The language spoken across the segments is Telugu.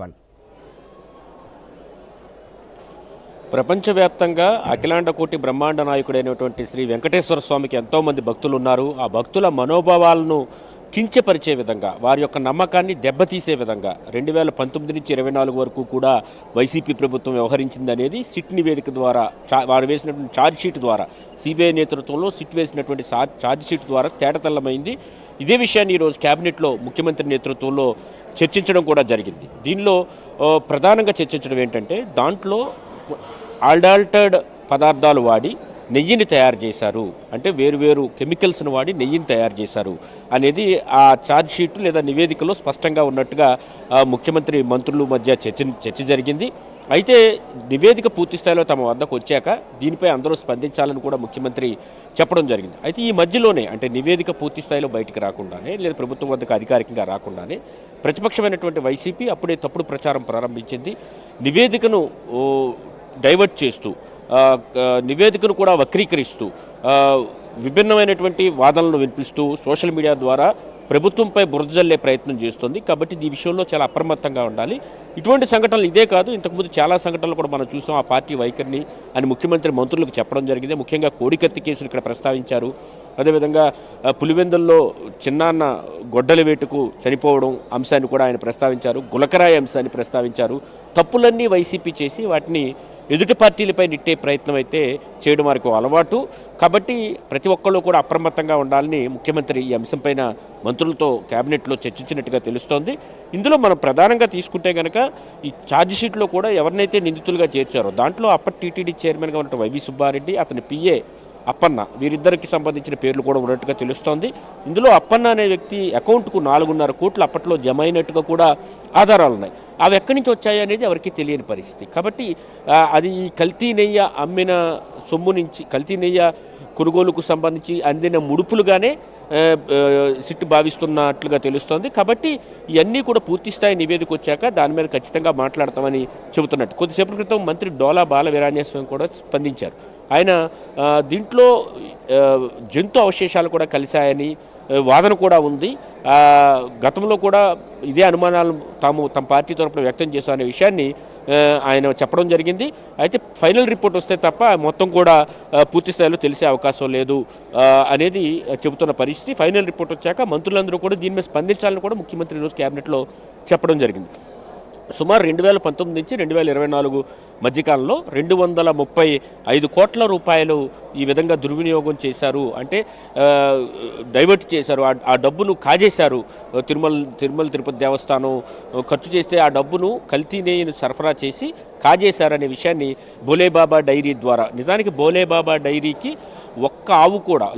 వాళ్ళు ప్రపంచవ్యాప్తంగా అఖిలాండ కోటి బ్రహ్మాండ నాయకుడైనటువంటి శ్రీ వెంకటేశ్వర స్వామికి ఎంతోమంది భక్తులు ఉన్నారు. ఆ భక్తుల మనోభావాలను కించపరిచే విధంగా, వారి యొక్క నమ్మకాన్ని దెబ్బతీసే విధంగా 2019 నుంచి 24 వరకు కూడా వైసీపీ ప్రభుత్వం వ్యవహరించింది అనేది సిట్ నివేదిక ద్వారా, వారు వేసినటువంటి ఛార్జ్ షీట్ ద్వారా, సిబిఐ నేతృత్వంలో సిట్ వేసినటువంటి ఛార్జ్ షీట్ ద్వారా తేటతెల్లమైంది. ఇదే విషయాన్ని ఈరోజు క్యాబినెట్లో ముఖ్యమంత్రి నేతృత్వంలో చర్చించడం కూడా జరిగింది. దీనిలో ప్రధానంగా చర్చించడం ఏంటంటే, దాంట్లో అడాల్టర్డ్ పదార్థాలు వాడి నెయ్యిని తయారు చేశారు, అంటే వేరువేరు కెమికల్స్ను వాడి నెయ్యిని తయారు చేశారు అనేది ఆ ఛార్జ్ షీట్ లేదా నివేదికలో స్పష్టంగా ఉన్నట్టుగా ముఖ్యమంత్రి మంత్రుల మధ్య చర్చ జరిగింది. అయితే నివేదిక పూర్తి స్థాయిలో తమ వద్దకు వచ్చాక దీనిపై అందరూ స్పందించాలని కూడా ముఖ్యమంత్రి చెప్పడం జరిగింది. అయితే ఈ మధ్యలోనే, అంటే నివేదిక పూర్తి స్థాయిలో బయటికి రాకుండానే, లేదా ప్రభుత్వం వద్దకు అధికారికంగా రాకుండానే ప్రతిపక్షమైనటువంటి వైసీపీ అప్పుడే తప్పుడు ప్రచారం ప్రారంభించింది. నివేదికను డైవర్ట్ చేస్తూ, నివేదికను కూడా వక్రీకరిస్తూ, విభిన్నమైనటువంటి వాదనలు వినిపిస్తూ సోషల్ మీడియా ద్వారా ప్రభుత్వంపై బురద జల్లే ప్రయత్నం చేస్తుంది. కాబట్టి ఈ విషయంలో చాలా అప్రమత్తంగా ఉండాలి. ఇటువంటి సంఘటనలు ఇదే కాదు, ఇంతకుముందు చాలా సంఘటనలు కూడా మనం చూసాం. ఆ పార్టీ వైఖరిని అని ముఖ్యమంత్రి మంత్రులకు చెప్పడం జరిగింది. ముఖ్యంగా కోడికత్తి కేసులు ఇక్కడ ప్రస్తావించారు. అదేవిధంగా పులివెందుల్లో చిన్నాన్న గొడ్డలి వేటుకు చనిపోవడం అంశాన్ని కూడా ఆయన ప్రస్తావించారు. గులకరాయి అంశాన్ని ప్రస్తావించారు. తప్పులన్నీ వైసీపీ చేసి వాటిని ఎదుటి పార్టీలపై నెట్టే ప్రయత్నం అయితే చేయడం వారికి అలవాటు. కాబట్టి ప్రతి ఒక్కళ్ళు కూడా అప్రమత్తంగా ఉండాలని ముఖ్యమంత్రి ఈ అంశంపైన మంత్రులతో కేబినెట్లో చర్చించినట్టుగా తెలుస్తోంది. ఇందులో మనం ప్రధానంగా తీసుకుంటే కనుక ఈ ఛార్జ్ షీట్లో కూడా ఎవరినైతే నిందితులుగా చేర్చారో దాంట్లో అప్పటి టీటీడీ చైర్మన్గా ఉన్న వైవి సుబ్బారెడ్డి, అతని పిఏ అప్పన్న, వీరిద్దరికి సంబంధించిన పేర్లు కూడా ఉన్నట్టుగా తెలుస్తోంది. ఇందులో అప్పన్న అనే వ్యక్తి అకౌంట్కు 4.5 కోట్లు అప్పట్లో జమ అయినట్టుగా కూడా ఆధారాలు ఉన్నాయి. అవి ఎక్కడి నుంచి వచ్చాయి అనేది ఎవరికీ తెలియని పరిస్థితి. కాబట్టి అది కల్తీ నెయ్యి అమ్మిన సొమ్ము నుంచి, కల్తీ నెయ్యి కొనుగోలుకు సంబంధించి అందిన ముడుపులుగానే సిట్ భావిస్తున్నట్లుగా తెలుస్తోంది. కాబట్టి ఇవన్నీ కూడా పూర్తిస్థాయి నివేదిక వచ్చాక దాని మీద ఖచ్చితంగా మాట్లాడతామని చెబుతున్నట్టు. కొద్దిసేపటి క్రితం మంత్రి డోలా బాల వీరాంజనేయ కూడా స్పందించారు. ఆయన దీంట్లో జంతు అవశేషాలు కూడా కలిశాయని వాదన కూడా ఉంది. గతంలో కూడా ఇదే అనుమానాలు తమ పార్టీ తరపున వ్యక్తం చేశామనే విషయాన్ని ఆయన చెప్పడం జరిగింది. అయితే ఫైనల్ రిపోర్ట్ వస్తే తప్ప మొత్తం కూడా పూర్తి స్థాయిలో తెలిసే అవకాశం లేదు అనేది చెబుతున్న పరిస్థితి. ఫైనల్ రిపోర్ట్ వచ్చాక మంత్రులందరూ కూడా దీని మీద స్పందించాలని కూడా ముఖ్యమంత్రి ఈరోజు క్యాబినెట్లో చెప్పడం జరిగింది. సుమారు 2019 నుంచి 2024 మధ్యకాలంలో 235 కోట్ల రూపాయలు ఈ విధంగా దుర్వినియోగం చేశారు, అంటే డైవర్ట్ చేశారు. ఆ డబ్బును కాజేశారు. తిరుమల తిరుపతి దేవస్థానం ఖర్చు చేస్తే ఆ డబ్బును కల్తీ నెయ్యిని సరఫరా చేసి కాజేశారనే విషయాన్ని బోలేబాబా డైరీ ద్వారా, నిజానికి బోలేబాబా డైరీకి ఒక్క ఆవు కూడా,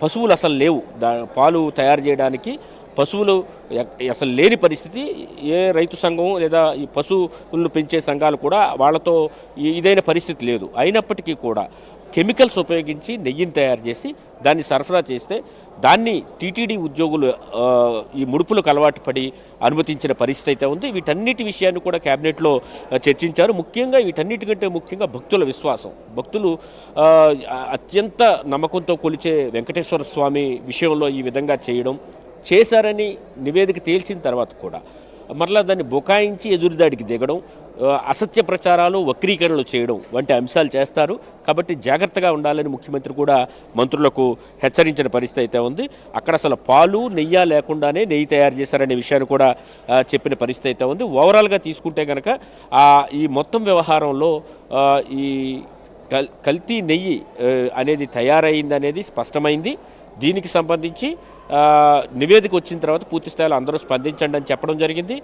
పశువులు అసలు లేవు, పాలు తయారు చేయడానికి పశువులు అసలు లేని పరిస్థితి. ఏ రైతు సంఘం లేదా ఈ పశువులను పెంచే సంఘాలు కూడా వాళ్ళతో ఇదైన పరిస్థితి లేదు. అయినప్పటికీ కూడా కెమికల్స్ ఉపయోగించి నెయ్యిని తయారు చేసి దాన్ని సరఫరా చేస్తే దాన్ని టీటీడీ ఉద్యోగులు ఈ ముడుపులకు అలవాటు పడి అనుమతించిన పరిస్థితి అయితే ఉంది. వీటన్నిటి విషయాన్ని కూడా కేబినెట్లో చర్చించారు. ముఖ్యంగా వీటన్నిటికంటే ముఖ్యంగా భక్తుల విశ్వాసం. భక్తులు అత్యంత నమ్మకంతో కొలిచే వెంకటేశ్వర స్వామి విషయంలో ఈ విధంగా చేశారని నివేదిక తేల్చిన తర్వాత కూడా మరలా దాన్ని బుకాయించి ఎదురుదాడికి దిగడం, అసత్య ప్రచారాలు, వక్రీకరణలు చేయడం వంటి అంశాలు చేస్తారు. కాబట్టి జాగ్రత్తగా ఉండాలని ముఖ్యమంత్రి కూడా మంత్రులకు హెచ్చరించిన పరిస్థితి అయితే ఉంది. అక్కడ అసలు పాలు నెయ్యి లేకుండానే నెయ్యి తయారు చేశారనే విషయాన్ని కూడా చెప్పిన పరిస్థితి అయితే ఉంది. ఓవరాల్గా తీసుకుంటే కనుక ఈ మొత్తం వ్యవహారంలో ఈ కల్తీ నెయ్యి అనేది తయారైంది అనేది స్పష్టమైంది. దీనికి సంబంధించి నివేదిక వచ్చిన తర్వాత పూర్తి స్థాయిలో అందరూ స్పందించండి అని చెప్పడం జరిగింది.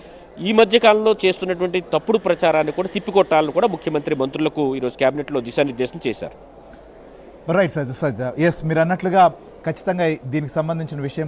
ఈ మధ్యకాలంలో చేస్తున్నటువంటి తప్పుడు ప్రచారాన్ని కూడా తిప్పికొట్టాలని కూడా ముఖ్యమంత్రి మంత్రులకు ఈరోజు కేబినెట్లో దిశానిర్దేశం చేశారు. రైట్ సార్, ఎస్, మీరు అన్నట్లుగా ఖచ్చితంగా దీనికి సంబంధించిన విషయం